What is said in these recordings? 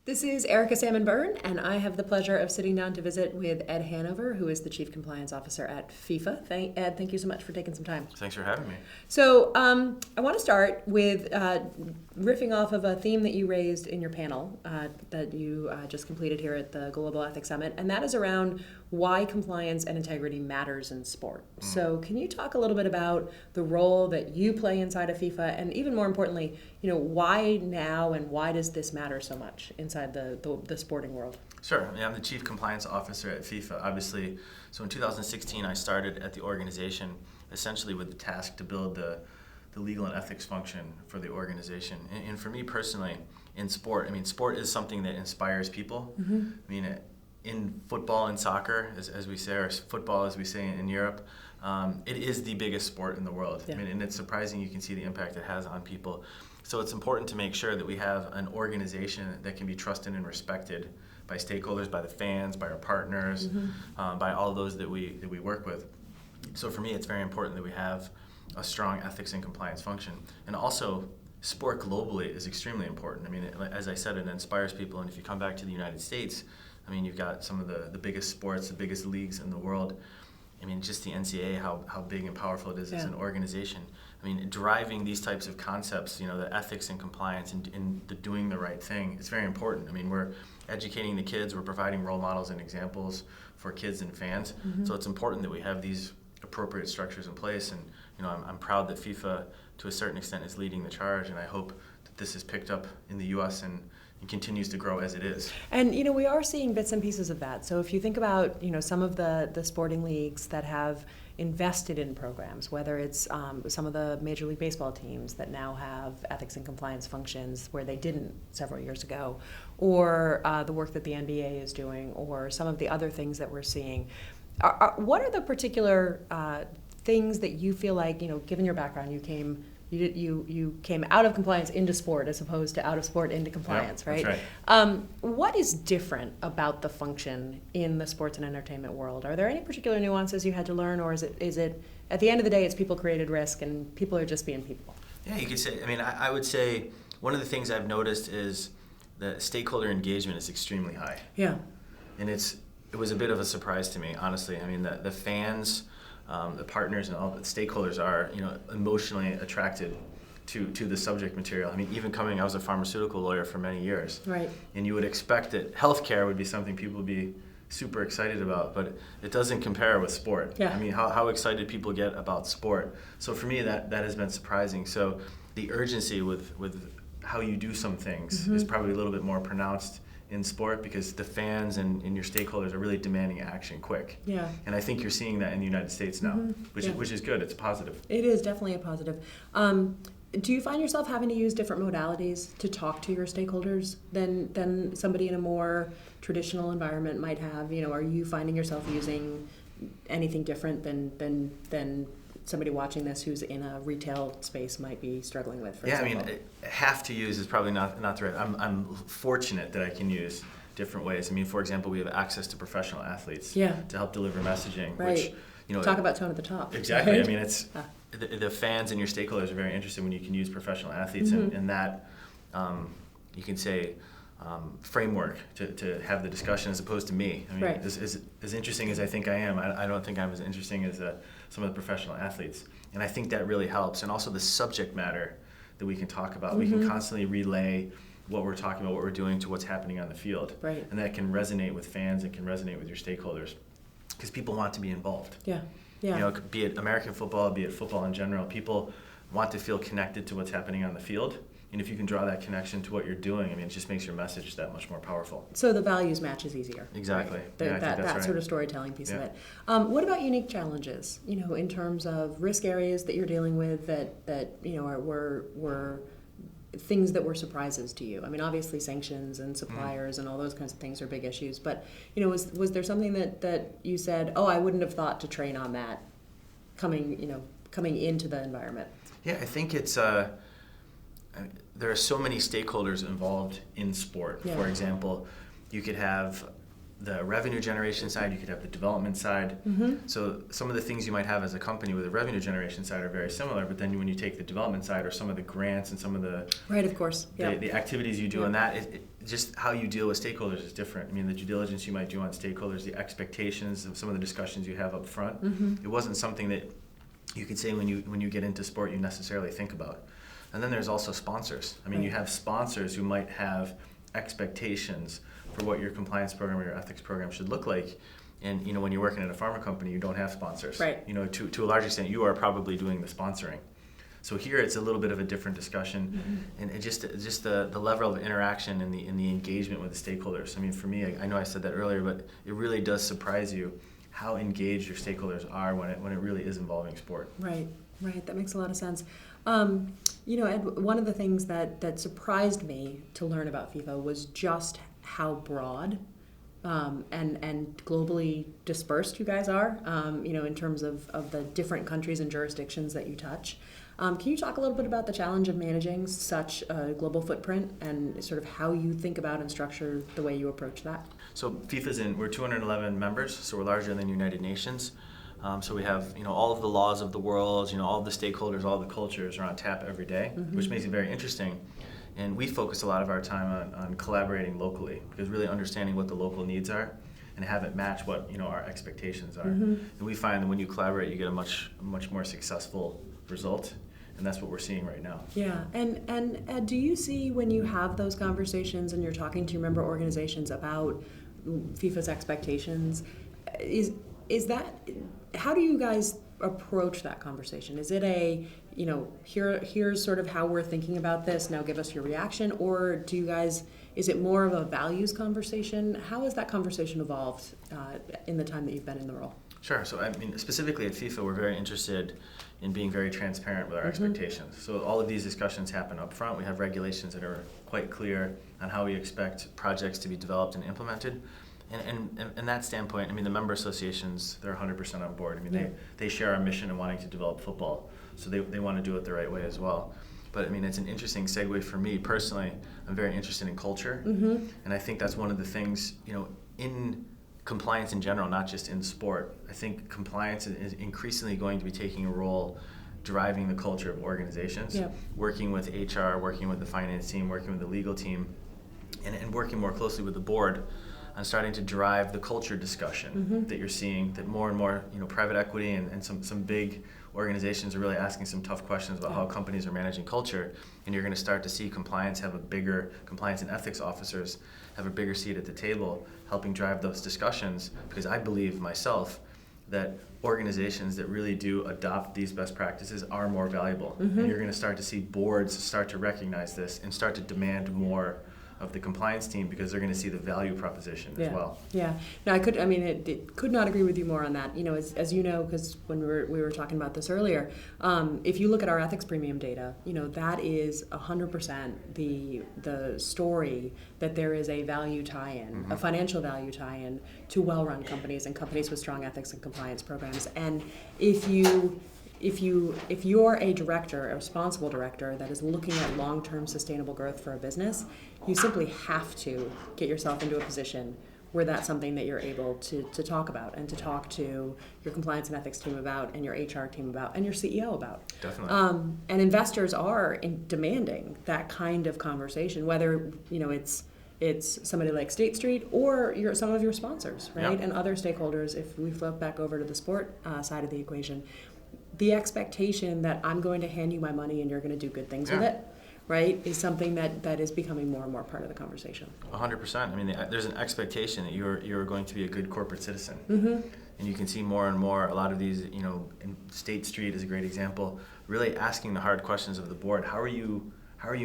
This is Erica Salmon Byrne, and I have the pleasure of sitting down to visit with Ed Hanover, who is the Chief Compliance Officer at FIFA. Ed, thank you so much for taking some time. Thanks for having me. So I want to start with riffing off of a theme that you raised in your panel that you just completed here at the Global Ethics Summit, and that is around why compliance and integrity matters in sport. So can you talk a little bit about the role that you play inside of FIFA, and even more importantly, why now and why does this matter so much inside the sporting world? Sure. Yeah, I'm the Chief Compliance Officer at FIFA, obviously. So in 2016, I started at the organization essentially with the task to build the legal and ethics function for the organization. And for me personally, in sport, sport is something that inspires people. In football and soccer, as we say, or football as we say in Europe, it is the biggest sport in the world. Yeah. And it's surprising you can see the impact it has on people. So it's important to make sure that we have an organization that can be trusted and respected by stakeholders, by the fans, by our partners, by all those that we work with. So for me, it's very important that we have a strong ethics and compliance function. And also, sport globally is extremely important. As I said, it inspires people. And if you come back to the United States, you've got some of the biggest sports, the biggest leagues in the world. Just the NCAA, how big and powerful it is as an organization. Driving these types of concepts, the ethics and compliance and the doing the right thing, it's very important. We're educating the kids, we're providing role models and examples for kids and fans. So it's important that we have these appropriate structures in place. And I'm proud that FIFA, to a certain extent, is leading the charge. And I hope that this is picked up in the U.S. and continues to grow as it is. And we are seeing bits and pieces of that. So if you think about some of the sporting leagues that have invested in programs, whether it's some of the Major League Baseball teams that now have ethics and compliance functions where they didn't several years ago, or the work that the NBA is doing, or some of the other things that we're seeing, what are the particular things that you feel like, given your background, you came out of compliance into sport as opposed to out of sport into compliance, right? That's right. What is different about the function in the sports and entertainment world? Are there any particular nuances you had to learn, or is it at the end of the day, it's people-created risk and people are just being people? Yeah, you could say, I would say one of the things I've noticed is that stakeholder engagement is extremely high. Yeah. And it was a bit of a surprise to me, honestly. The fans, the partners and all the stakeholders are, emotionally attracted to the subject material. I was a pharmaceutical lawyer for many years. Right. And you would expect that healthcare would be something people would be super excited about, but it doesn't compare with sport. Yeah. How excited people get about sport. So for me, that has been surprising. So the urgency with how you do some things is probably a little bit more pronounced in sport because the fans and your stakeholders are really demanding action quick. Yeah. And I think you're seeing that in the United States now, which is good. It's positive. It is definitely a positive. Do you find yourself having to use different modalities to talk to your stakeholders than somebody in a more traditional environment might have? Are you finding yourself using anything different than somebody watching this who's in a retail space might be struggling with, for example? Have to use is probably not the right. I'm fortunate that I can use different ways. For example, we have access to professional athletes to help deliver messaging. Right. Which, talk about tone at the top. Exactly. Right? It's the fans and your stakeholders are very interested when you can use professional athletes and that you can say framework to have the discussion as opposed to me. Right. As interesting as I think I am, I don't think I'm as interesting as some of the professional athletes. And I think that really helps. And also the subject matter that we can talk about. We can constantly relay what we're talking about, what we're doing to what's happening on the field. Right. And that can resonate with fans, it can resonate with your stakeholders. Because people want to be involved. Yeah. Yeah. Be it American football, be it football in general, people want to feel connected to what's happening on the field. And if you can draw that connection to what you're doing, it just makes your message that much more powerful. So the values match is easier. Exactly. Right? Yeah, I think that's right. Sort of storytelling piece of it. What about unique challenges? In terms of risk areas that you're dealing with that were things that were surprises to you. Obviously sanctions and suppliers and all those kinds of things are big issues. But was there something that you said, I wouldn't have thought to train on that coming into the environment? Yeah, I think it's there are so many stakeholders involved in sport. Yeah. For example, you could have the revenue generation side, you could have the development side. So some of the things you might have as a company with a revenue generation side are very similar, but then when you take the development side or some of the grants and some of the Right, of course. Yeah. the activities you do on that, just how you deal with stakeholders is different. I mean, the due diligence you might do on stakeholders, the expectations of some of the discussions you have up front, it wasn't something that you could say when you get into sport you necessarily think about. And then there's also sponsors. I mean, you have sponsors who might have expectations for what your compliance program or your ethics program should look like. And when you're working at a pharma company, you don't have sponsors. Right. To a large extent, you are probably doing the sponsoring. So here it's a little bit of a different discussion, and it just the level of interaction and the engagement with the stakeholders. I mean, for me, I know I said that earlier, but it really does surprise you how engaged your stakeholders are when it really is involving sport. Right. That makes a lot of sense. Ed, one of the things that surprised me to learn about FIFA was just how broad and globally dispersed you guys are, in terms of the different countries and jurisdictions that you touch. Can you talk a little bit about the challenge of managing such a global footprint and sort of how you think about and structure the way you approach that? So we're 211 members, so we're larger than the United Nations. So we have, all of the laws of the world, all of the stakeholders, all the cultures are on tap every day, which makes it very interesting. And we focus a lot of our time on collaborating locally, because really understanding what the local needs are and have it match what our expectations are. And we find that when you collaborate, you get a much more successful result, and that's what we're seeing right now. Yeah, and Ed, do you see when you have those conversations and you're talking to your member organizations about FIFA's expectations, is that, how do you guys approach that conversation? Is it a, here's sort of how we're thinking about this, now give us your reaction, or do you guys, is it more of a values conversation? How has that conversation evolved in the time that you've been in the role? Sure. So, I mean, specifically at FIFA, we're very interested in being very transparent with our expectations. So all of these discussions happen up front. We have regulations that are quite clear on how we expect projects to be developed and implemented. And that standpoint, I mean, the member associations, they're 100% on board. I mean, they share our mission in wanting to develop football, so they want to do it the right way as well. But I mean, it's an interesting segue for me personally. I'm very interested in culture, and I think that's one of the things, in compliance in general, not just in sport. I think compliance is increasingly going to be taking a role driving the culture of organizations, working with HR, working with the finance team, working with the legal team, and working more closely with the board on starting to drive the culture discussion that you're seeing, that more and more private equity and some big organizations are really asking some tough questions about how companies are managing culture, and you're going to start to see compliance and ethics officers have a bigger seat at the table helping drive those discussions, because I believe myself that organizations that really do adopt these best practices are more valuable, and you're going to start to see boards start to recognize this and start to demand more of the compliance team, because they're going to see the value proposition as well. Yeah, no, it could not agree with you more on that. As you know, because when we were talking about this earlier, if you look at our ethics premium data, that is 100% the story that there is a value tie-in, a financial value tie-in to well-run companies and companies with strong ethics and compliance programs. And if you're a director, a responsible director that is looking at long-term sustainable growth for a business, you simply have to get yourself into a position where that's something that you're able to talk about and to talk to your compliance and ethics team about, and your HR team about, and your CEO about. Definitely. And investors are demanding that kind of conversation, whether it's somebody like State Street or some of your sponsors, right? And other stakeholders. If we flip back over to the sport side of the equation, the expectation that I'm going to hand you my money and you're going to do good things with it, right, is something that is becoming more and more part of the conversation. 100%. I mean, there's an expectation that you're going to be a good corporate citizen. And you can see more and more a lot of these, and State Street is a great example, really asking the hard questions of the board. How are you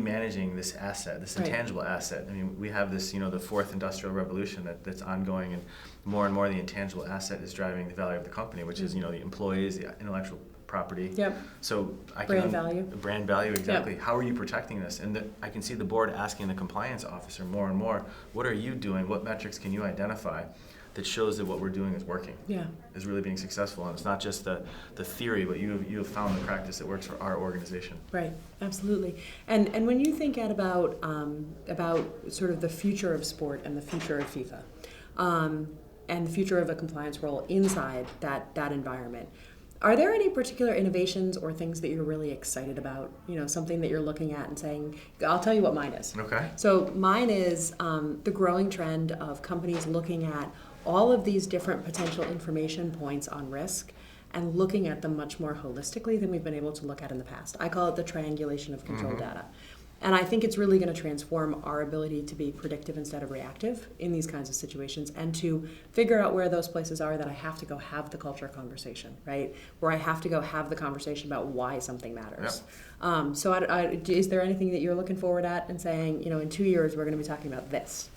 managing this asset, this intangible asset? I mean, we have this, the fourth industrial revolution that's ongoing, and more the intangible asset is driving the value of the company, which is, the employees, the intellectual property. So brand value, exactly. How are you protecting this? And I can see the board asking the compliance officer more and more, what are you doing? What metrics can you identify that shows that what we're doing is working? Is really being successful, and it's not just the theory, but you have found the practice that works for our organization. Right, absolutely. And when you think about sort of the future of sport and the future of FIFA, and the future of a compliance role inside that environment. Are there any particular innovations or things that you're really excited about? Something that you're looking at and saying, I'll tell you what mine is. Okay. So mine is the growing trend of companies looking at all of these different potential information points on risk and looking at them much more holistically than we've been able to look at in the past. I call it the triangulation of control data. And I think it's really going to transform our ability to be predictive instead of reactive in these kinds of situations, and to figure out where those places are that I have to go have the culture conversation, right? Where I have to go have the conversation about why something matters. Yep. So is there anything that you're looking forward at and saying, in 2 years we're going to be talking about this?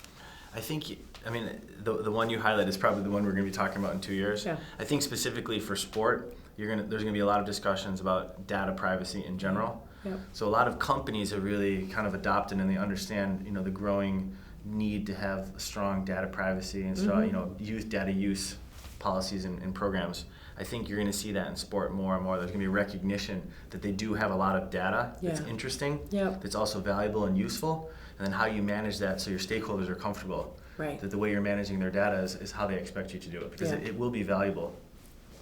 I think, the one you highlight is probably the one we're going to be talking about in 2 years. Yeah. I think specifically for sport, there's going to be a lot of discussions about data privacy in general. Yep. So a lot of companies are really kind of adopted, and they understand, the growing need to have strong data privacy and strong, data use policies and programs. I think you're going to see that in sport more and more. There's going to be recognition that they do have a lot of data that's interesting, that's also valuable and useful, and then how you manage that so your stakeholders are comfortable. Right. That the way you're managing their data is how they expect you to do it, because it will be valuable.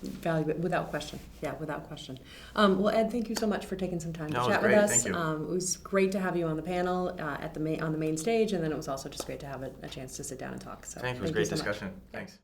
Valuable, without question. Yeah, without question. Well, Ed, thank you so much for taking some time to chat with us. Thank you. It was great to have you on the panel on the main stage, and then it was also just great to have a chance to sit down and talk. So thank you. It was a great discussion. Thanks.